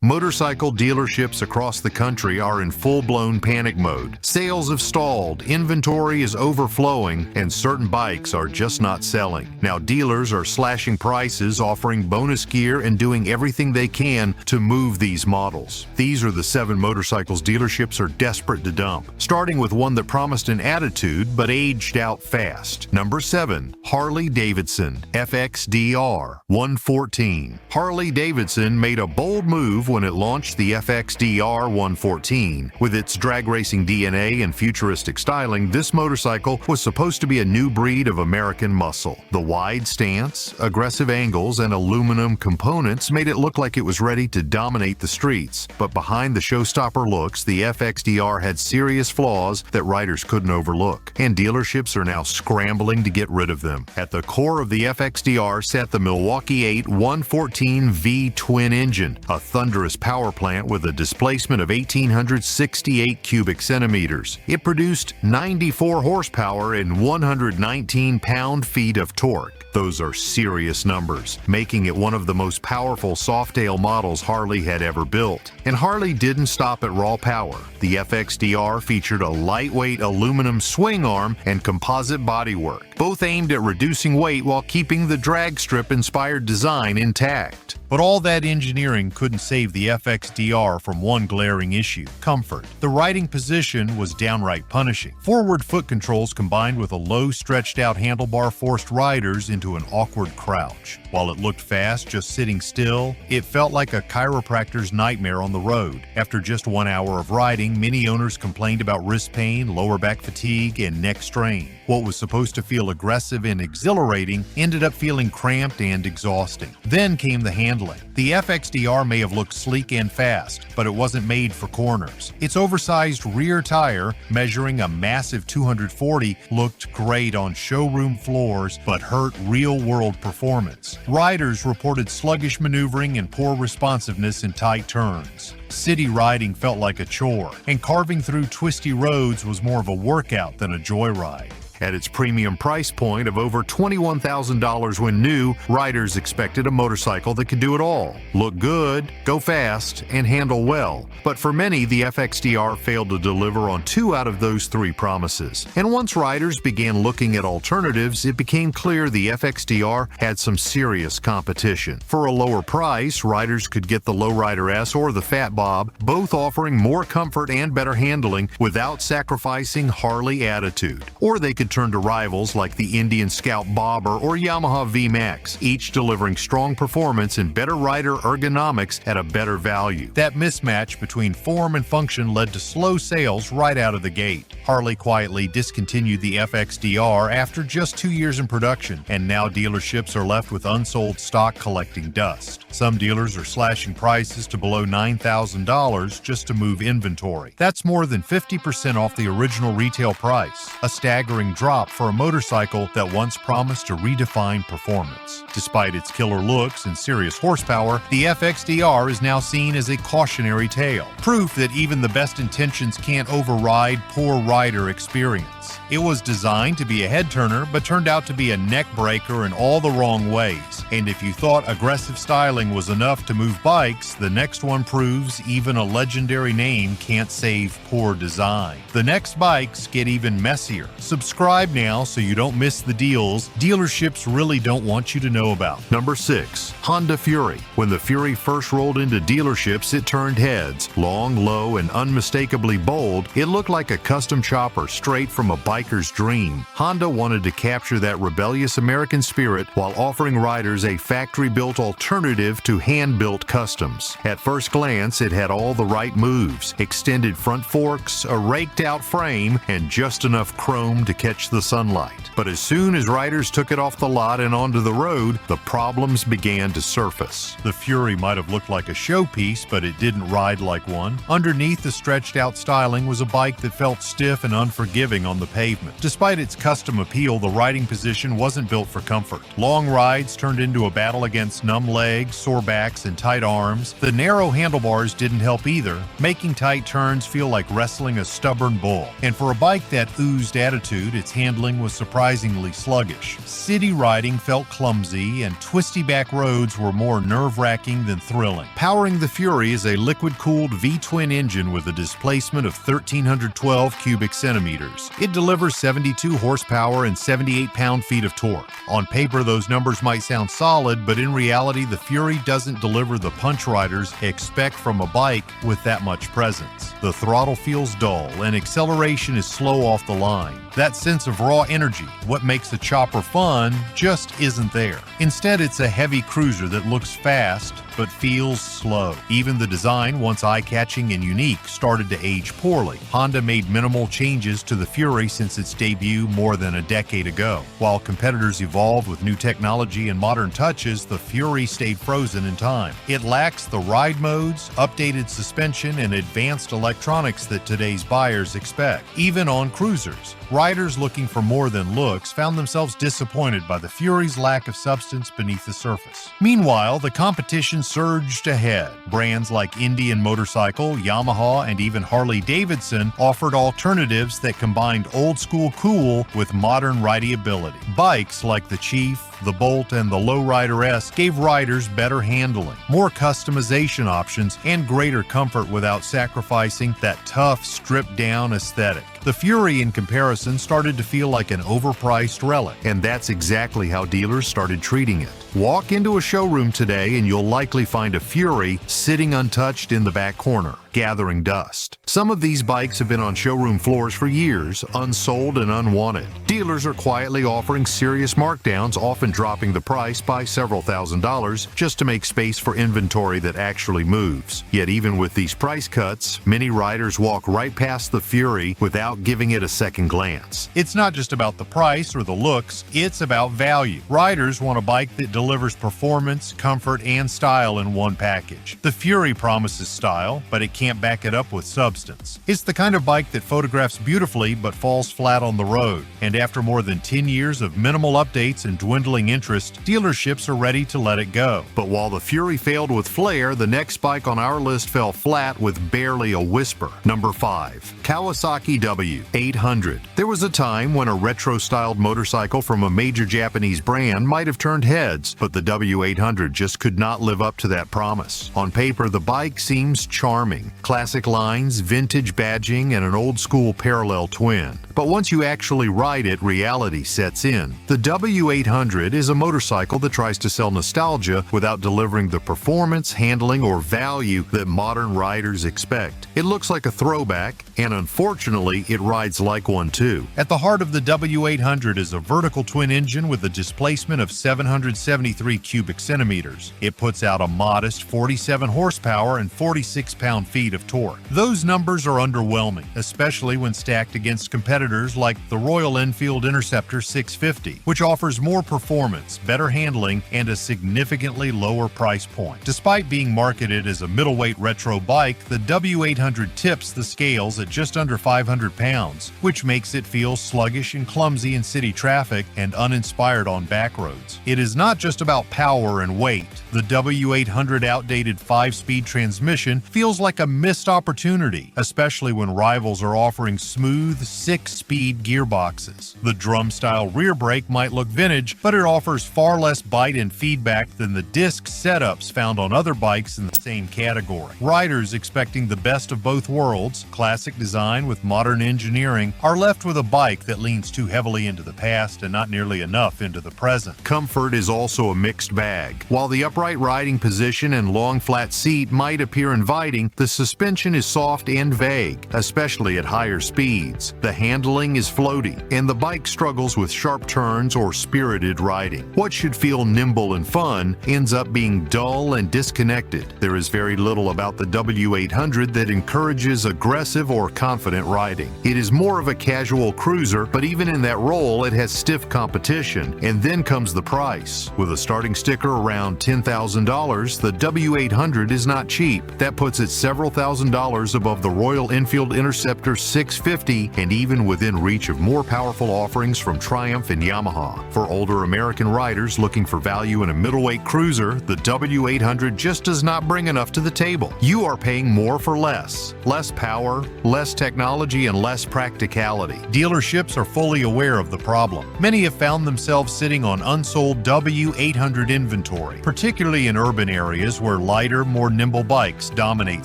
Motorcycle dealerships across the country are in full-blown panic mode. Sales have stalled, inventory is overflowing, and certain bikes are just not selling. Now dealers are slashing prices, offering bonus gear, and doing everything they can to move these models. These are the 7 motorcycles dealerships are desperate to dump, starting with one that promised an attitude but aged out fast. Number 7. Harley Davidson FXDR 114. Harley Davidson made a bold move when it launched the FXDR 114. With its drag racing DNA and futuristic styling, this motorcycle was supposed to be a new breed of American muscle. The wide stance, aggressive angles, and aluminum components made it look like it was ready to dominate the streets. But behind the showstopper looks, the FXDR had serious flaws that riders couldn't overlook, and dealerships are now scrambling to get rid of them. At the core of the FXDR sat the Milwaukee 8 114V twin engine, a thunderous power plant with a displacement of 1,868 cubic centimeters. It produced 94 horsepower and 119 pound-feet of torque. Those are serious numbers, making it one of the most powerful softail models Harley had ever built. And Harley didn't stop at raw power. The FXDR featured a lightweight aluminum swing arm and composite bodywork, both aimed at reducing weight while keeping the drag strip-inspired design intact. But all that engineering couldn't save the FXDR from one glaring issue: comfort. The riding position was downright punishing. Forward foot controls combined with a low, stretched-out handlebar forced riders into an awkward crouch. While it looked fast just sitting still, it felt like a chiropractor's nightmare on the road. After just 1 hour of riding, many owners complained about wrist pain, lower back fatigue, and neck strain. What was supposed to feel aggressive and exhilarating ended up feeling cramped and exhausting. Then came the handling. The FXDR may have looked sleek and fast, but it wasn't made for corners. Its oversized rear tire, measuring a massive 240, looked great on showroom floors, but hurt real-world performance. Riders reported sluggish maneuvering and poor responsiveness in tight turns. City riding felt like a chore, and carving through twisty roads was more of a workout than a joyride. At its premium price point of over $21,000 when new, riders expected a motorcycle that could do it all: look good, go fast, and handle well. But for many, the FXDR failed to deliver on 2 out of those 3 promises. And once riders began looking at alternatives, it became clear the FXDR had some serious competition. For a lower price, riders could get the Lowrider S or the Fat Bob, both offering more comfort and better handling without sacrificing Harley attitude. Or they could turn to rivals like the Indian Scout Bobber or Yamaha VMAX, each delivering strong performance and better rider ergonomics at a better value. That mismatch between form and function led to slow sales right out of the gate. Harley quietly discontinued the FXDR after just 2 years in production, and now dealerships are left with unsold stock collecting dust. Some dealers are slashing prices to below $9,000 just to move inventory. That's more than 50% off the original retail price, a staggering drop for a motorcycle that once promised to redefine performance. Despite its killer looks and serious horsepower, the FXDR is now seen as a cautionary tale, proof that even the best intentions can't override poor rider experience. It was designed to be a head-turner, but turned out to be a neck-breaker in all the wrong ways. And if you thought aggressive styling was enough to move bikes, the next one proves even a legendary name can't save poor design. The next bikes get even messier. Subscribe now so you don't miss the deals dealerships really don't want you to know about. Number 6. Honda Fury. When the Fury first rolled into dealerships, it turned heads. Long, low, and unmistakably bold, it looked like a custom chopper straight from a biker's dream. Honda wanted to capture that rebellious American spirit while offering riders a factory-built alternative to hand-built customs. At first glance, it had all the right moves: extended front forks, a raked-out frame, and just enough chrome to catch the sunlight. But as soon as riders took it off the lot and onto the road, the problems began to surface. The Fury might have looked like a showpiece, but it didn't ride like one. Underneath the stretched-out styling was a bike that felt stiff and unforgiving on the pavement. Despite its custom appeal, the riding position wasn't built for comfort. Long rides turned into a battle against numb legs, sore backs, and tight arms. The narrow handlebars didn't help either, making tight turns feel like wrestling a stubborn bull. And for a bike that oozed attitude, it its handling was surprisingly sluggish. City riding felt clumsy, and twisty back roads were more nerve-wracking than thrilling. Powering the Fury is a liquid-cooled V-twin engine with a displacement of 1,312 cubic centimeters. It delivers 72 horsepower and 78 pound-feet of torque. On paper, those numbers might sound solid, but in reality, the Fury doesn't deliver the punch riders expect from a bike with that much presence. The throttle feels dull, and acceleration is slow off the line. That sense of raw energy, what makes a chopper fun, just isn't there. Instead, it's a heavy cruiser that looks fast, but feels slow. Even the design, once eye-catching and unique, started to age poorly. Honda made minimal changes to the Fury since its debut more than a decade ago. While competitors evolved with new technology and modern touches, the Fury stayed frozen in time. It lacks the ride modes, updated suspension, and advanced electronics that today's buyers expect. Even on cruisers, riders looking for more than looks found themselves disappointed by the Fury's lack of substance beneath the surface. Meanwhile, the competition surged ahead. Brands like Indian Motorcycle, Yamaha, and even Harley Davidson offered alternatives that combined old-school cool with modern rideability. Bikes like the Chief, the Bolt, and the Lowrider S gave riders better handling, more customization options, and greater comfort without sacrificing that tough, stripped-down aesthetic. The Fury, in comparison, started to feel like an overpriced relic, and that's exactly how dealers started treating it. Walk into a showroom today and you'll likely find a Fury sitting untouched in the back corner, gathering dust. Some of these bikes have been on showroom floors for years, unsold and unwanted. Dealers are quietly offering serious markdowns, often dropping the price by several $1,000s just to make space for inventory that actually moves. Yet even with these price cuts, many riders walk right past the Fury without giving it a second glance. It's not just about the price or the looks, it's about value. Riders want a bike that delivers performance, comfort, and style in one package. The Fury promises style, but it can't back it up with substance. It's the kind of bike that photographs beautifully but falls flat on the road. And after more than 10 years of minimal updates and dwindling interest, dealerships are ready to let it go. But while the Fury failed with flair, the next bike on our list fell flat with barely a whisper. Number 5. Kawasaki W800. There was a time when a retro-styled motorcycle from a major Japanese brand might have turned heads, but the W800 just could not live up to that promise. On paper, the bike seems charming. Classic lines, vintage badging, and an old-school parallel twin. But once you actually ride it, reality sets in. The W800 is a motorcycle that tries to sell nostalgia without delivering the performance, handling, or value that modern riders expect. It looks like a throwback, and unfortunately, it rides like one too. At the heart of the W800 is a vertical twin engine with a displacement of 773 cubic centimeters. It puts out a modest 47 horsepower and 46 pound-feet of torque. Those numbers are underwhelming, especially when stacked against competitors like the Royal Enfield Interceptor 650, which offers more performance, better handling, and a significantly lower price point. Despite being marketed as a middleweight retro bike, the W800 tips the scales at just under 500 pounds, which makes it feel sluggish and clumsy in city traffic and uninspired on back roads. It is not just about power and weight. The W800 outdated 5-speed transmission feels like a missed opportunity, especially when rivals are offering smooth 6-speed gearboxes. The drum-style rear brake might look vintage, but it offers far less bite and feedback than the disc setups found on other bikes in the same category. Riders expecting the best of both worlds, classic design with modern engineering, are left with a bike that leans too heavily into the past and not nearly enough into the present. Comfort is also a mixed bag. While the upright riding position and long flat seat might appear inviting, the suspension is soft and vague, especially at higher speeds. The handling is floaty, and the bike struggles with sharp turns or spirited riding. What should feel nimble and fun ends up being dull and disconnected. There is very little about the W800 that encourages aggressive or confident riding. It is more of a casual cruiser, but even in that role, it has stiff competition. And then comes the price. With a starting sticker around $10,000, the W800 is not cheap. That puts it several $1,000s above the Royal Enfield Interceptor 650 and even within reach of more powerful offerings from Triumph and Yamaha. For older American riders looking for value in a middleweight cruiser, the W800 just does not bring enough to the table. You are paying more for less. Less power, less technology, and less practicality. Dealerships are fully aware of the problem. Many have found themselves sitting on unsold W800 inventory, particularly in urban areas where lighter, more nimble bikes dominate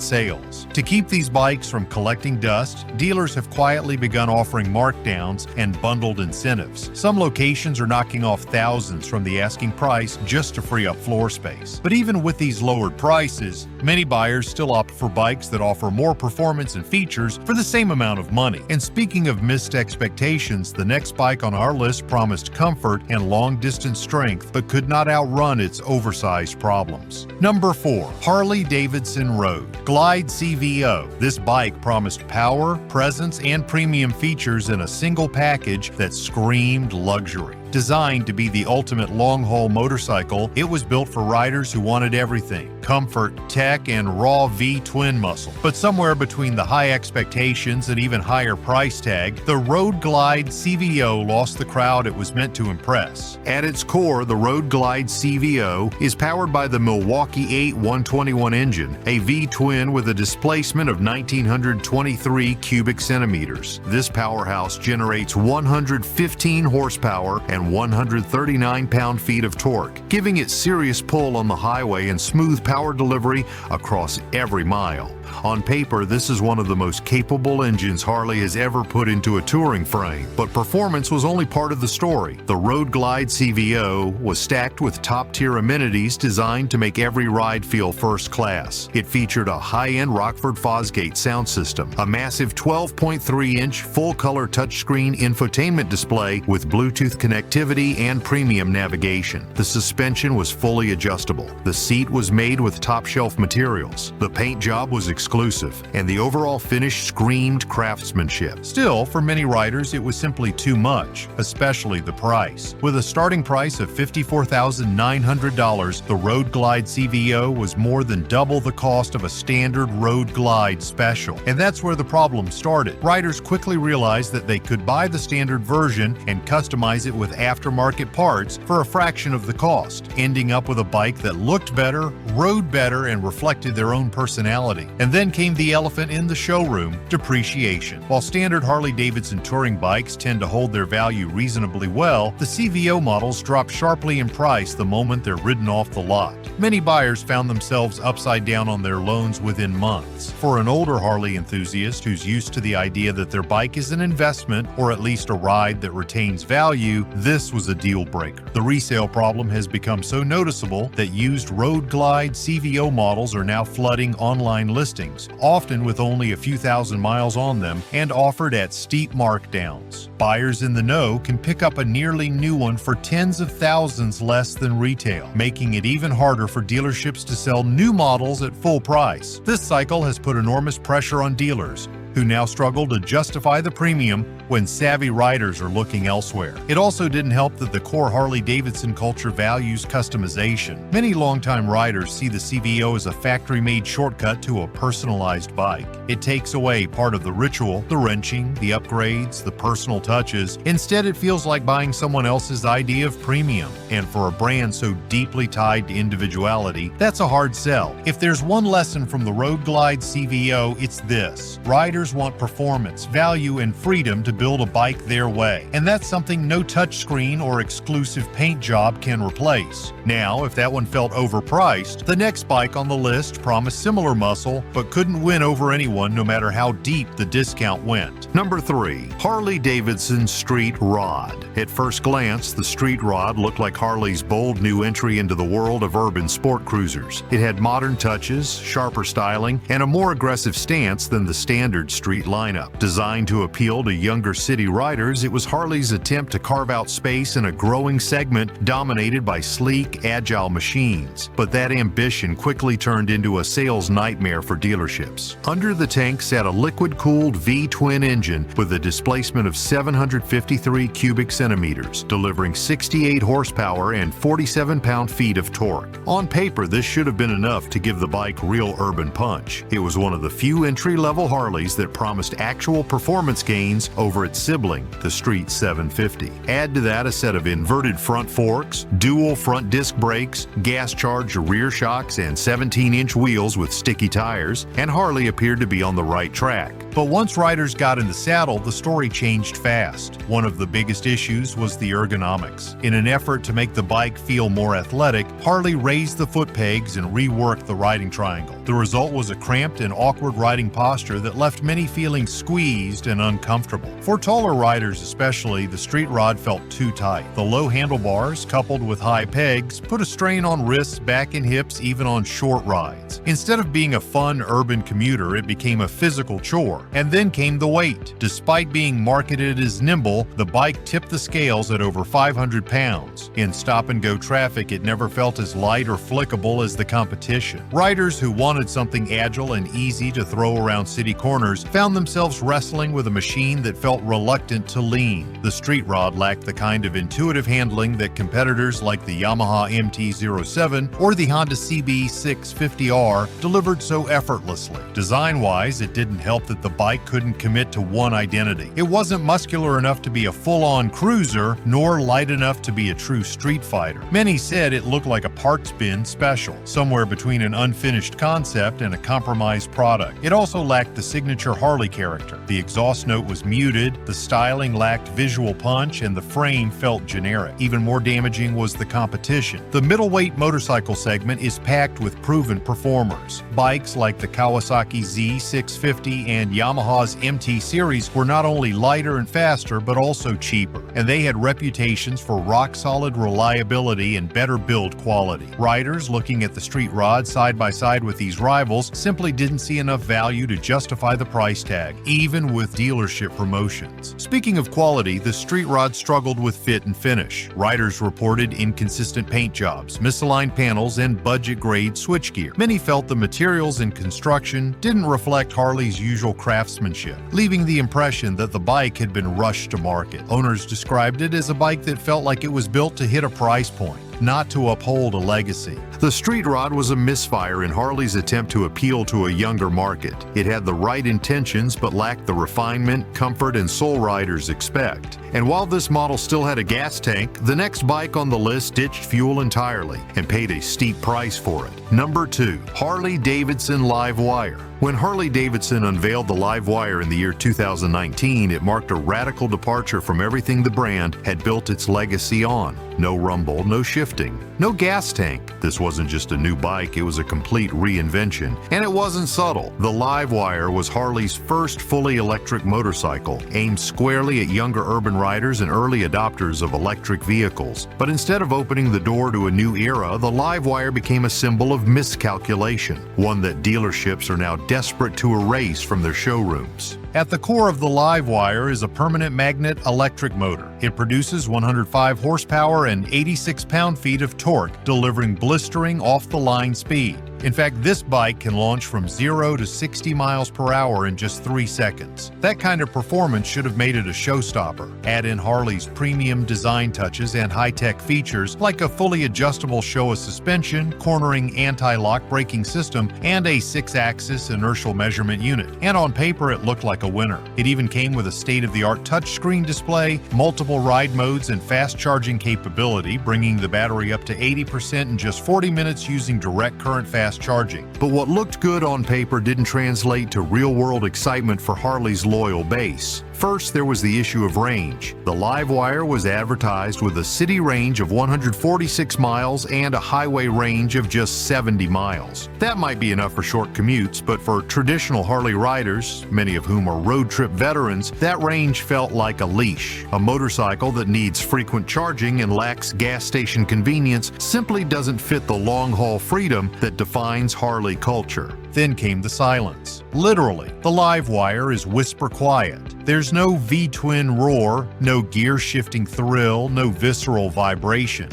sales. To keep these bikes from collecting dust, dealers have quietly begun offering markdowns and bundled incentives. Some locations are knocking off thousands from the asking price just to free up floor space. But even with these lowered prices, many buyers still opt for bikes that offer more performance and features for the same amount of money. And speaking of missed expectations, the next bike on our list promised comfort and long-distance strength, but could not outrun its oversized problems. Number 4. Harley Davidson Road Glide CVO. This bike promised power, presence, and premium features in a single package that screamed luxury. Designed to be the ultimate long-haul motorcycle, it was built for riders who wanted everything: comfort, tech, and raw V-twin muscle. But somewhere between the high expectations and even higher price tag, the Road Glide CVO lost the crowd it was meant to impress. At its core, the Road Glide CVO is powered by the Milwaukee 8 121 engine, a V-twin with a displacement of 1,923 cubic centimeters. This powerhouse generates 115 horsepower and 139 pound-feet of torque, giving it serious pull on the highway and smooth power delivery across every mile. On paper, this is one of the most capable engines Harley has ever put into a touring frame, but performance was only part of the story. The Road Glide CVO was stacked with top-tier amenities designed to make every ride feel first class. It featured a high-end Rockford Fosgate sound system, a massive 12.3-inch full-color touchscreen infotainment display with Bluetooth connectivity and premium navigation. The suspension was fully adjustable. The seat was made with top-shelf materials. The paint job was exclusive, and the overall finish screamed craftsmanship. Still, for many riders, it was simply too much, especially the price. With a starting price of $54,900, the Road Glide CVO was more than double the cost of a standard Road Glide Special. And that's where the problem started. Riders quickly realized that they could buy the standard version and customize it with aftermarket parts for a fraction of the cost, ending up with a bike that looked better, rode better, and reflected their own personality. And then came the elephant in the showroom: depreciation. While standard Harley Davidson touring bikes tend to hold their value reasonably well, the CVO models drop sharply in price the moment they're ridden off the lot. Many buyers found themselves upside down on their loans within months. For an older Harley enthusiast who's used to the idea that their bike is an investment, or at least a ride that retains value, this was a deal breaker. The resale problem has become so noticeable that used Road Glide CVO models are now flooding online listings, often with only a few thousand miles on them, and offered at steep markdowns. Buyers in the know can pick up a nearly new one for tens of thousands less than retail, making it even harder for dealerships to sell new models at full price. This cycle has put enormous pressure on dealers, who now struggle to justify the premium when savvy riders are looking elsewhere. It also didn't help that the core Harley-Davidson culture values customization. Many longtime riders see the CVO as a factory-made shortcut to a personalized bike. It takes away part of the ritual, the wrenching, the upgrades, the personal touches. Instead, it feels like buying someone else's idea of premium. And for a brand so deeply tied to individuality, that's a hard sell. If there's one lesson from the Road Glide CVO, it's this: riders want performance, value, and freedom to build a bike their way. And that's something no touchscreen or exclusive paint job can replace. Now, if that one felt overpriced, the next bike on the list promised similar muscle, but couldn't win over anyone no matter how deep the discount went. Number 3. Harley Davidson Street Rod. At first glance, the Street Rod looked like Harley's bold new entry into the world of urban sport cruisers. It had modern touches, sharper styling, and a more aggressive stance than the standard Street lineup. Designed to appeal to younger city riders, it was Harley's attempt to carve out space in a growing segment dominated by sleek, agile machines. But that ambition quickly turned into a sales nightmare for dealerships. Under the tank sat a liquid-cooled V-twin engine with a displacement of 753 cubic centimeters, delivering 68 horsepower and 47 pound-feet of torque. On paper, this should have been enough to give the bike real urban punch. It was one of the few entry-level Harleys that promised actual performance gains over its sibling, the Street 750. Add to that a set of inverted front forks, dual front disc brakes, gas-charged rear shocks, and 17-inch wheels with sticky tires, and Harley appeared to be on the right track. But once riders got in the saddle, the story changed fast. One of the biggest issues was the ergonomics. In an effort to make the bike feel more athletic, Harley raised the foot pegs and reworked the riding triangle. The result was a cramped and awkward riding posture that left many feeling squeezed and uncomfortable. For taller riders especially, the street rod felt too tight. The low handlebars, coupled with high pegs, put a strain on wrists, back and hips even on short rides. Instead of being a fun urban commuter, it became a physical chore. And then came the weight. Despite being marketed as nimble, the bike tipped the scales at over 500 pounds. In stop-and-go traffic, it never felt as light or flickable as the competition. Riders who wanted something agile and easy to throw around city corners found themselves wrestling with a machine that felt reluctant to lean. The street rod lacked the kind of intuitive handling that competitors like the Yamaha MT-07 or the Honda CB650R delivered so effortlessly. Design-wise, it didn't help that the bike couldn't commit to one identity. It wasn't muscular enough to be a full-on cruiser, nor light enough to be a true street fighter. Many said it looked like a parts bin special, somewhere between an unfinished concept and a compromised product. It also lacked the signature Harley character. The exhaust note was muted, the styling lacked visual punch, and the frame felt generic. Even more damaging was the competition. The middleweight motorcycle segment is packed with proven performers. Bikes like the Kawasaki Z650 and Yamaha's MT series were not only lighter and faster, but also cheaper, and they had reputations for rock-solid reliability and better build quality. Riders looking at the street rod side by side with these rivals simply didn't see enough value to justify the price tag, even with dealership promotions. Speaking of quality, the street rod struggled with fit and finish. Riders reported inconsistent paint jobs, misaligned panels, and budget-grade switchgear. Many felt the materials and construction didn't reflect Harley's usual craftsmanship, leaving the impression that the bike had been rushed to market. Owners described it as a bike that felt like it was built to hit a price point, not to uphold a legacy. The street rod was a misfire in Harley's attempt to appeal to a younger market. It had the right intentions but lacked the refinement, comfort, and soul riders expect. And while this model still had a gas tank, the next bike on the list ditched fuel entirely and paid a steep price for it. Number 2. Harley Davidson Livewire. When Harley Davidson unveiled the Livewire in the year 2019, it marked a radical departure from everything the brand had built its legacy on. No rumble, no shifting, no gas tank. This wasn't just a new bike, it was a complete reinvention. And it wasn't subtle. The Livewire was Harley's first fully electric motorcycle, aimed squarely at younger urban riders and early adopters of electric vehicles. But instead of opening the door to a new era, the Livewire became a symbol of miscalculation, one that dealerships are now desperate to erase from their showrooms. At the core of the Livewire is a permanent magnet electric motor. It produces 105 horsepower and 86 pound-feet of torque, delivering blistering off-the-line speed. In fact, this bike can launch from 0 to 60 miles per hour in just 3 seconds. That kind of performance should have made it a showstopper. Add in Harley's premium design touches and high-tech features like a fully adjustable Showa suspension, cornering anti-lock braking system, and a 6-axis inertial measurement unit. And on paper, it looked like a winner. It even came with a state-of-the-art touchscreen display, multiple ride modes, and fast charging capability, bringing the battery up to 80% in just 40 minutes using direct current fast charging. But what looked good on paper didn't translate to real-world excitement for Harley's loyal base. First, there was the issue of range. The Livewire was advertised with a city range of 146 miles and a highway range of just 70 miles. That might be enough for short commutes, but for traditional Harley riders, many of whom are road trip veterans, that range felt like a leash. A motorcycle that needs frequent charging and lacks gas station convenience simply doesn't fit the long-haul freedom that defines Harley culture. Then came the silence. Literally, the Livewire is whisper quiet. There's no V-twin roar, no gear-shifting thrill, no visceral vibration.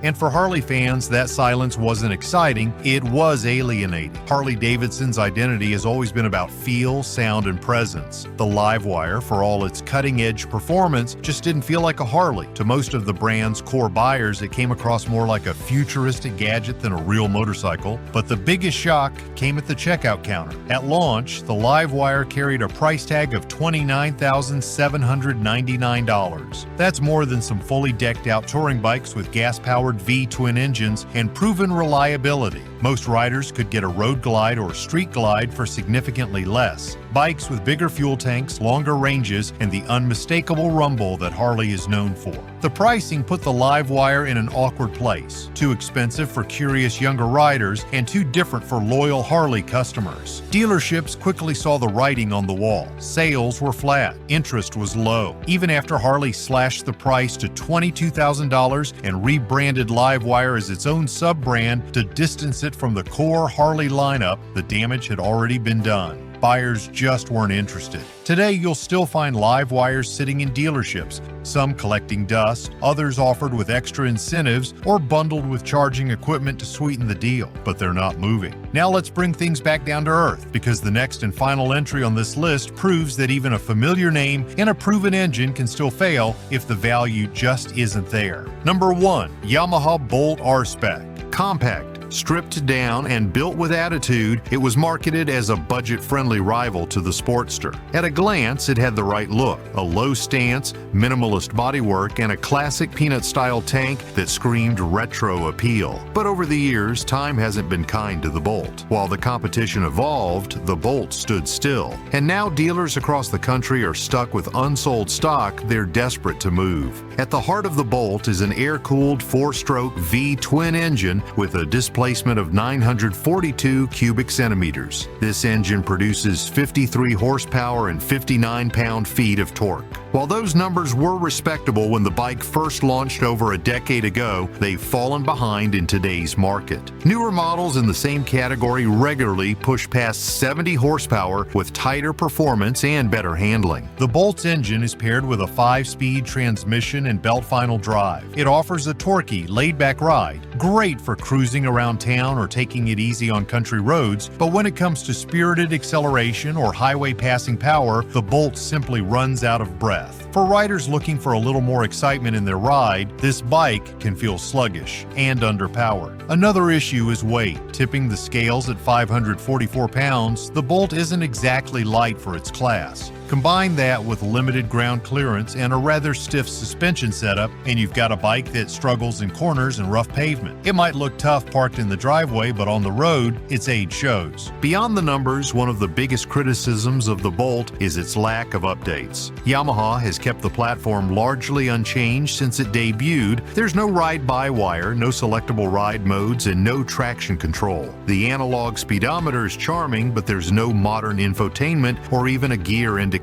And for Harley fans, that silence wasn't exciting, it was alienating. Harley Davidson's identity has always been about feel, sound, and presence. The Livewire, for all its cutting-edge performance, just didn't feel like a Harley. To most of the brand's core buyers, it came across more like a futuristic gadget than a real motorcycle. But the biggest shock came at the checkout counter. At launch, the Livewire carried a price tag of $29,799. That's more than some fully decked-out touring bikes with gas-powered powered V-twin engines and proven reliability. Most riders could get a road glide or street glide for significantly less. Bikes with bigger fuel tanks, longer ranges, and the unmistakable rumble that Harley is known for. The pricing put the Livewire in an awkward place. Too expensive for curious younger riders and too different for loyal Harley customers. Dealerships quickly saw the writing on the wall. Sales were flat. Interest was low. Even after Harley slashed the price to $22,000 and rebranded Livewire as its own sub-brand to distance it from the core Harley lineup, the damage had already been done. Buyers just weren't interested. Today, you'll still find Livewires sitting in dealerships, some collecting dust, others offered with extra incentives or bundled with charging equipment to sweeten the deal, but they're not moving. Now let's bring things back down to earth, because the next and final entry on this list proves that even a familiar name and a proven engine can still fail if the value just isn't there. Number 1. Yamaha Bolt R-Spec. Compact, stripped down, and built with attitude, it was marketed as a budget-friendly rival to the Sportster. At a glance, it had the right look, a low stance, minimalist bodywork, and a classic peanut-style tank that screamed retro appeal. But over the years, time hasn't been kind to the Bolt. While the competition evolved, the Bolt stood still. And now dealers across the country are stuck with unsold stock they're desperate to move. At the heart of the Bolt is an air-cooled 4-stroke V-twin engine with a displacement of 942 cubic centimeters. This engine produces 53 horsepower and 59 pound-feet of torque. While those numbers were respectable when the bike first launched over a decade ago, they've fallen behind in today's market. Newer models in the same category regularly push past 70 horsepower with tighter performance and better handling. The Bolt's engine is paired with a 5-speed transmission and belt final drive. It offers a torquey, laid-back ride, great for cruising around town or taking it easy on country roads, but when it comes to spirited acceleration or highway passing power, the Bolt simply runs out of breath. For riders looking for a little more excitement in their ride, this bike can feel sluggish and underpowered. Another issue is weight. Tipping the scales at 544 pounds, the Bolt isn't exactly light for its class. Combine that with limited ground clearance and a rather stiff suspension setup, and you've got a bike that struggles in corners and rough pavement. It might look tough parked in the driveway, but on the road, its age shows. Beyond the numbers, one of the biggest criticisms of the Bolt is its lack of updates. Yamaha has kept the platform largely unchanged since it debuted. There's no ride-by-wire, no selectable ride modes, and no traction control. The analog speedometer is charming, but there's no modern infotainment or even a gear indicator.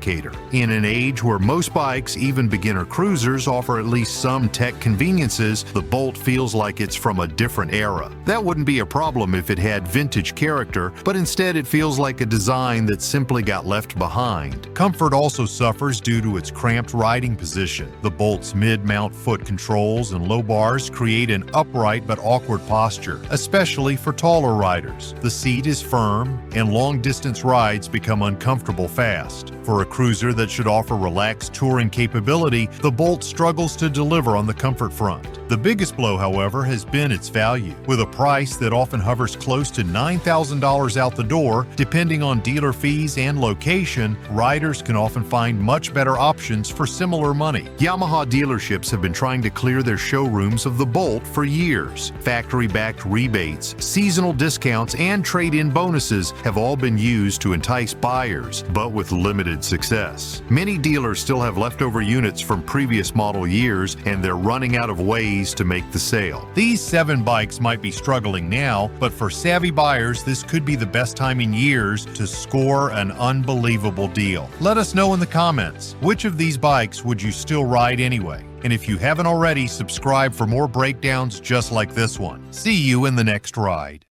In an age where most bikes, even beginner cruisers, offer at least some tech conveniences, the Bolt feels like it's from a different era. That wouldn't be a problem if it had vintage character, but instead it feels like a design that simply got left behind. Comfort also suffers due to its cramped riding position. The Bolt's mid-mount foot controls and low bars create an upright but awkward posture, especially for taller riders. The seat is firm, and long-distance rides become uncomfortable fast. For a cruiser that should offer relaxed touring capability, the Bolt struggles to deliver on the comfort front. The biggest blow, however, has been its value. With a price that often hovers close to $9,000 out the door, depending on dealer fees and location, riders can often find much better options for similar money. Yamaha dealerships have been trying to clear their showrooms of the Bolt for years. Factory-backed rebates, seasonal discounts, and trade-in bonuses have all been used to entice buyers, but with limited success. Many dealers still have leftover units from previous model years, and they're running out of ways to make the sale. These 7 bikes might be struggling now, but for savvy buyers, this could be the best time in years to score an unbelievable deal. Let us know in the comments, which of these bikes would you still ride anyway? And if you haven't already, subscribe for more breakdowns just like this one. See you in the next ride.